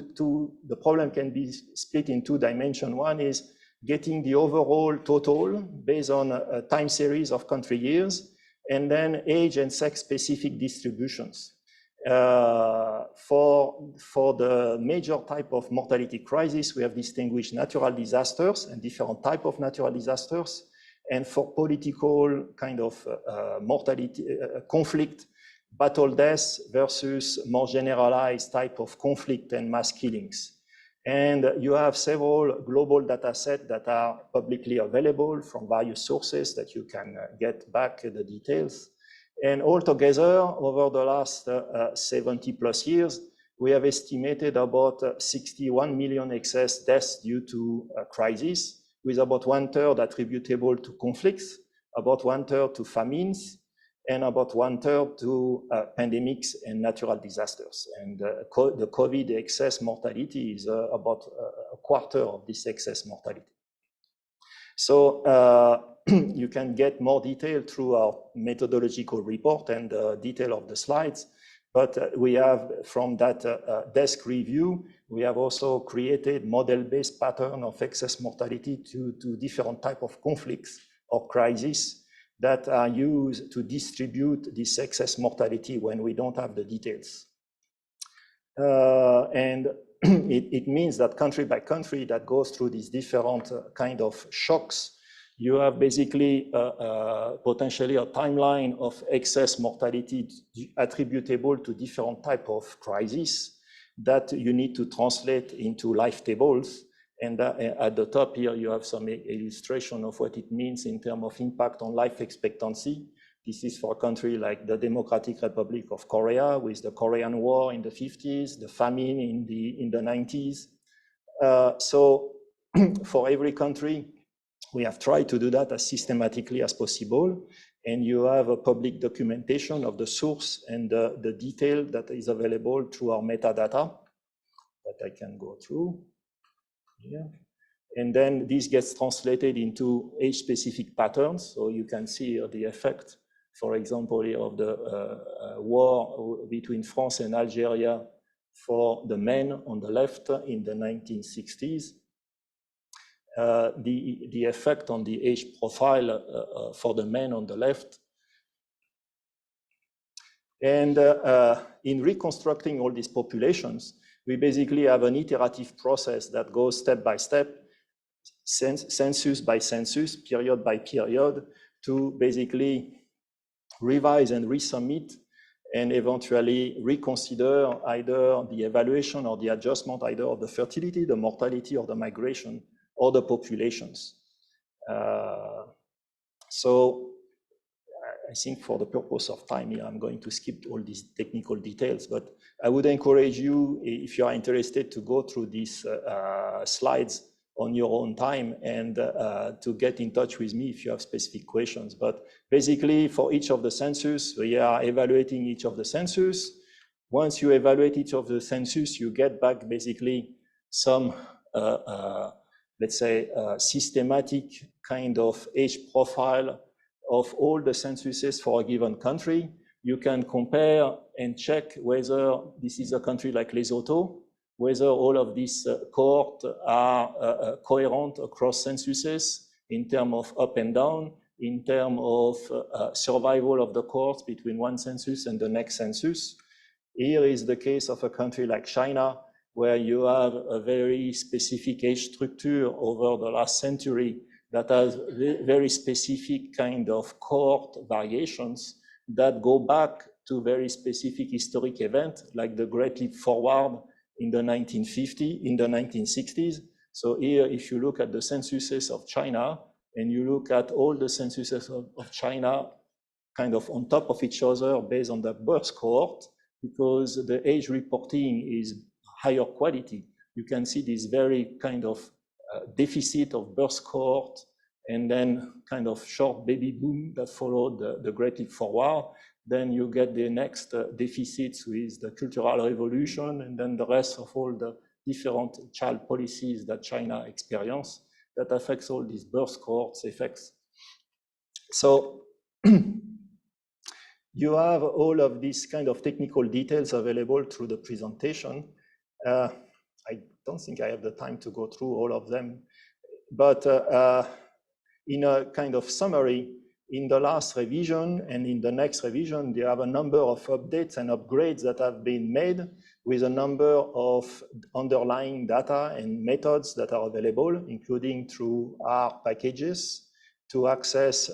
B: the problem can be split in two dimensions. One is getting the overall total based on a time series of country years, and then age and sex specific distributions. For the major type of mortality crisis, we have distinguished natural disasters and different type of natural disasters. And for political kind of mortality, conflict, battle deaths versus more generalized type of conflict and mass killings. And you have several global data sets that are publicly available from various sources that you can get back the details. And altogether, over the last 70 plus years, we have estimated about 61 million excess deaths due to crises, with about 1/3 attributable to conflicts, about 1/3 to famines, and about 1/3 to pandemics and natural disasters. And the COVID excess mortality is about a quarter of this excess mortality. So you can get more detail through our methodological report and detail of the slides. But we have, from that desk review, we have also created model-based pattern of excess mortality to different type of conflicts or crises that are used to distribute this excess mortality when we don't have the details. And it means that country by country that goes through these different kind of shocks, you have basically potentially a timeline of excess mortality attributable to different type of crises that you need to translate into life tables. And at the top here, you have some illustration of what it means in terms of impact on life expectancy. This is for a country like the Democratic Republic of Korea with the Korean War in the 50s, the famine in the 90s. So for every country, we have tried to do that as systematically as possible. And you have a public documentation of the source and the detail that is available through our metadata that I can go through. Yeah. And then this gets translated into age-specific patterns. So you can see here the effect, for example, here of the war between France and Algeria for the men on the left in the 1960s. The effect on the age profile for the men on the left. And in reconstructing all these populations, we basically have an iterative process that goes step by step, census by census, period by period, to basically revise and resubmit and eventually reconsider either the evaluation or the adjustment either of the fertility, the mortality, or the migration, or the populations. So I think for the purpose of time here, I'm going to skip all these technical details, but I would encourage you, if you are interested, to go through these slides on your own time and to get in touch with me if you have specific questions. But basically, for each of the census, we are evaluating each of the census. Once you evaluate each of the census, you get back basically some, let's say, systematic kind of age profile of all the censuses for a given country. You can compare and check whether this is a country like Lesotho, whether all of these cohorts are coherent across censuses in terms of up and down, in terms of survival of the cohorts between one census and the next census. Here is the case of a country like China, where you have a very specific age structure over the last century that has very specific kind of cohort variations that go back to very specific historic events, like the Great Leap Forward in the 1960s. So here, if you look at the censuses of China, and you look at all the censuses of China kind of on top of each other based on the birth cohort, because the age reporting is higher quality, you can see this very kind of deficit of birth cohort and then kind of short baby boom that followed the Great Leap Forward. Then you get the next deficits with the Cultural Revolution, and then the rest of all the different child policies that China experienced that affects all these birth cohorts effects. So you have all of these kind of technical details available through the presentation. I don't think I have the time to go through all of them, but in a kind of summary, in the last revision and in the next revision, there have a number of updates and upgrades that have been made with a number of underlying data and methods that are available, including through R packages to access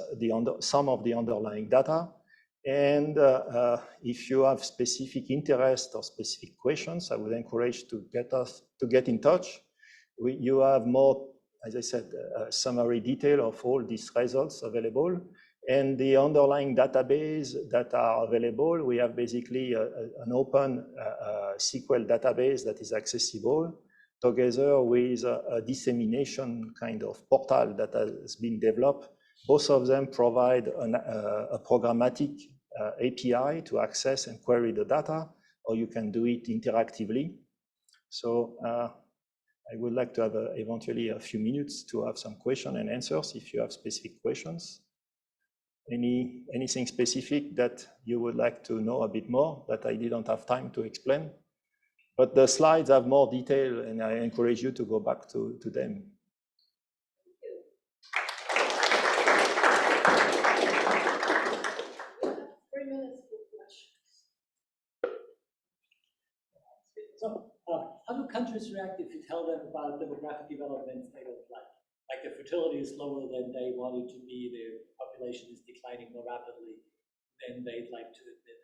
B: some of the underlying data. And if you have specific interest or specific questions, I would encourage to get in touch. You have more, as I said, summary detail of all these results available. And the underlying database that are available, we have basically an open SQL database that is accessible together with a dissemination kind of portal that has been developed. Both of them provide a programmatic API to access and query the data, or you can do it interactively. So I would like to have eventually a few minutes to have some questions and answers if you have specific questions. Anything specific that you would like to know a bit more that I didn't have time to explain? But the slides have more detail, and I encourage you to go back to them.
C: So, how do countries react if you tell them about demographic developments they don't like? Like the fertility is lower than they want it to be, their population is declining more rapidly than they'd like to admit.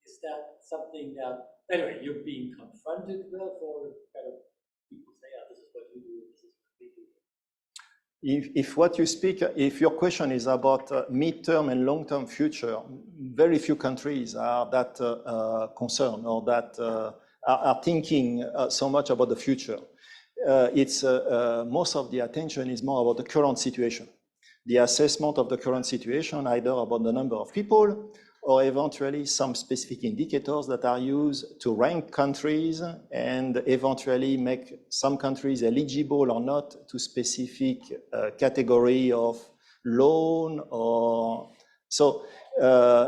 C: Is that something that, anyway, you're being confronted with, or kind of people say, oh, this is what you do, this is what we do?
B: If what you speak, if your question is about mid-term and long-term future, very few countries are that concerned or that are thinking so much about the future. Most of the attention is more about the current situation, the assessment of the current situation, either about the number of people or eventually some specific indicators that are used to rank countries and eventually make some countries eligible or not to specific category of loan. Or so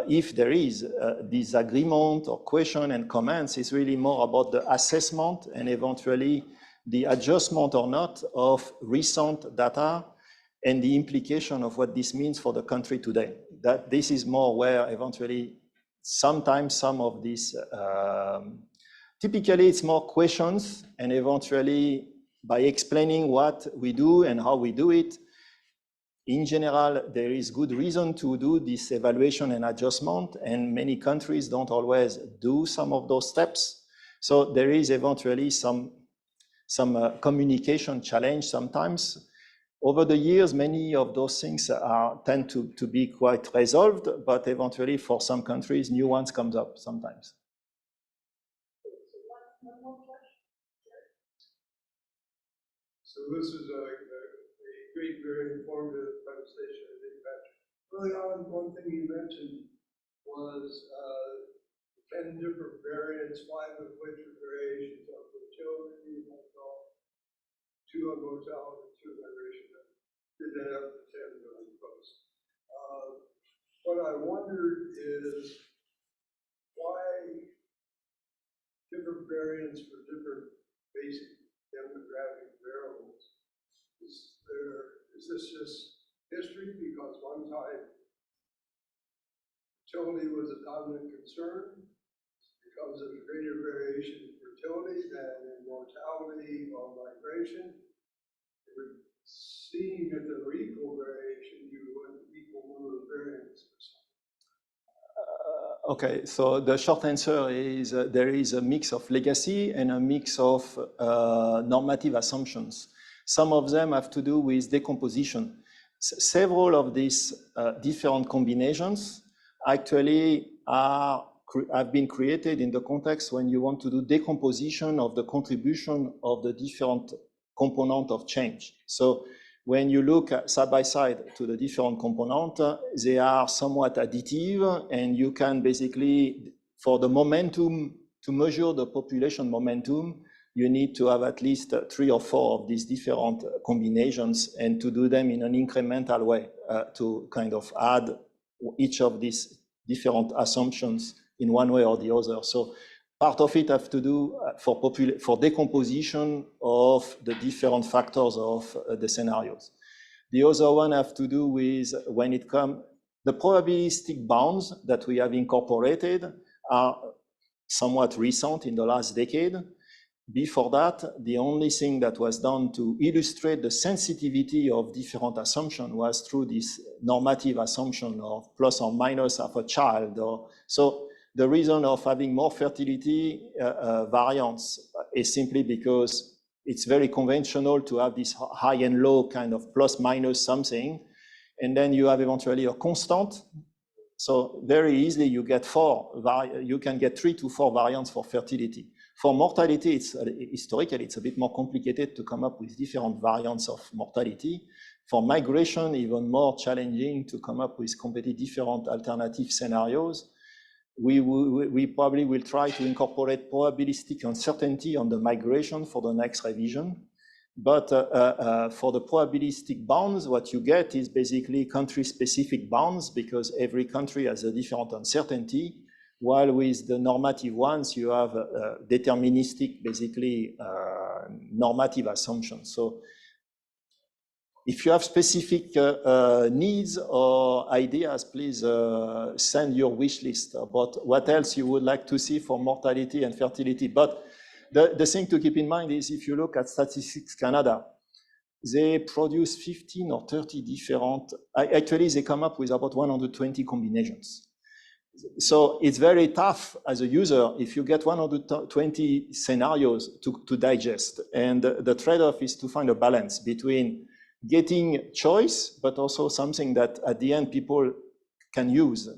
B: if there is disagreement or question and comments, it's really more about the assessment and eventually the adjustment or not of recent data and the implication of what this means for the country today. That this is more where eventually sometimes some of these, typically it's more questions, and eventually by explaining what we do and how we do it, in general, there is good reason to do this evaluation and adjustment, and many countries don't always do some of those steps. So there is eventually some communication challenge sometimes. Over the years, many of those things tend to be quite resolved, but eventually for some countries, new ones comes up sometimes.
D: So this is a great, very informative presentation, I think, Patrick. Early on, one thing you mentioned was 10 different variants, 5 of which are variations of fertility, two on mortality, 2 variations of didn't have the 10 really close. What I wondered is why different variants for different basic demographic variables. Is this just history because one type fertility was a dominant concern because of greater variation in fertility than in mortality or migration? It would seem if there were equal variation, you would equal number of variants or something.
B: Okay, so the short answer is there is a mix of legacy and a mix of normative assumptions. Some of them have to do with decomposition. Several of these different combinations actually have been created in the context when you want to do decomposition of the contribution of the different component of change. So when you look side by side to the different components, they are somewhat additive, and you can basically, for the momentum, to measure the population momentum, you need to have at least 3 or 4 of these different combinations and to do them in an incremental way to kind of add each of these different assumptions in one way or the other. So part of it has to do for decomposition of the different factors of the scenarios. The other one has to do with when it comes, the probabilistic bounds that we have incorporated are somewhat recent in the last decade. Before that, the only thing that was done to illustrate the sensitivity of different assumptions was through this normative assumption of plus or minus of a child. So the reason of having more fertility variance is simply because it's very conventional to have this high and low kind of plus minus something, and then you have eventually a constant. So very easily you get you can get 3 to 4 variants for fertility. For mortality, historically, it's a bit more complicated to come up with different variants of mortality. For migration, even more challenging to come up with completely different alternative scenarios. We probably will try to incorporate probabilistic uncertainty on the migration for the next revision. But for the probabilistic bounds, what you get is basically country-specific bounds because every country has a different uncertainty. While with the normative ones, you have deterministic, basically normative assumptions. So if you have specific needs or ideas, please send your wish list about what else you would like to see for mortality and fertility. But the thing to keep in mind is if you look at Statistics Canada, they produce 15 or 30 different, actually they come up with about 120 combinations. So it's very tough as a user if you get 120 scenarios to digest. And the trade-off is to find a balance between getting choice, but also something that at the end people can use.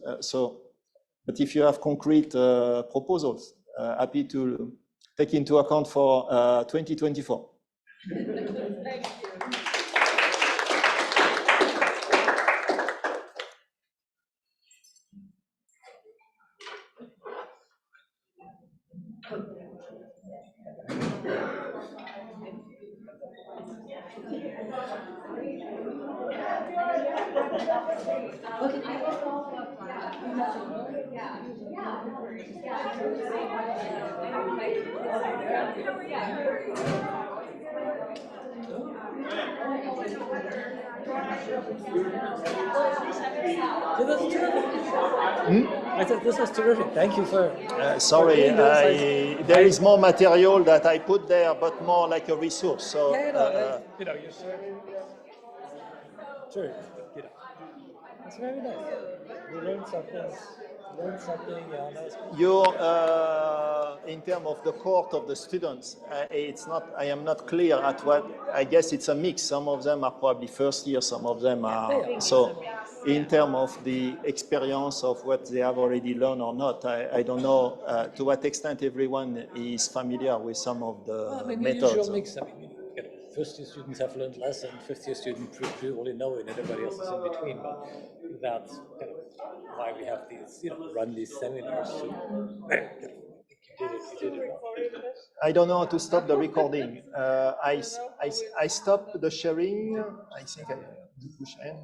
B: But if you have concrete proposals, happy to take into account for 2024.
A: Thank you.
C: I thought this was terrific. Thank you for.
B: Sorry, there is more material that I put there, but more like a resource. So,
C: you're sure, it's very nice. We learned something. Yeah, that's cool.
B: you're in terms of the cohort of the students, it's not. I am not clear at what. I guess it's a mix. Some of them are probably first year. Some of them are. So, in terms of the experience of what they have already learned or not, I don't know to what extent everyone is familiar with some of the methods.
C: Usual mix. I mean, first-year students have learned less, and fifth-year students really know it, and everybody else is in between. But that's why we have these, run these seminars. You did it well.
B: I don't know how to stop the recording. I stopped the sharing. I think I push N.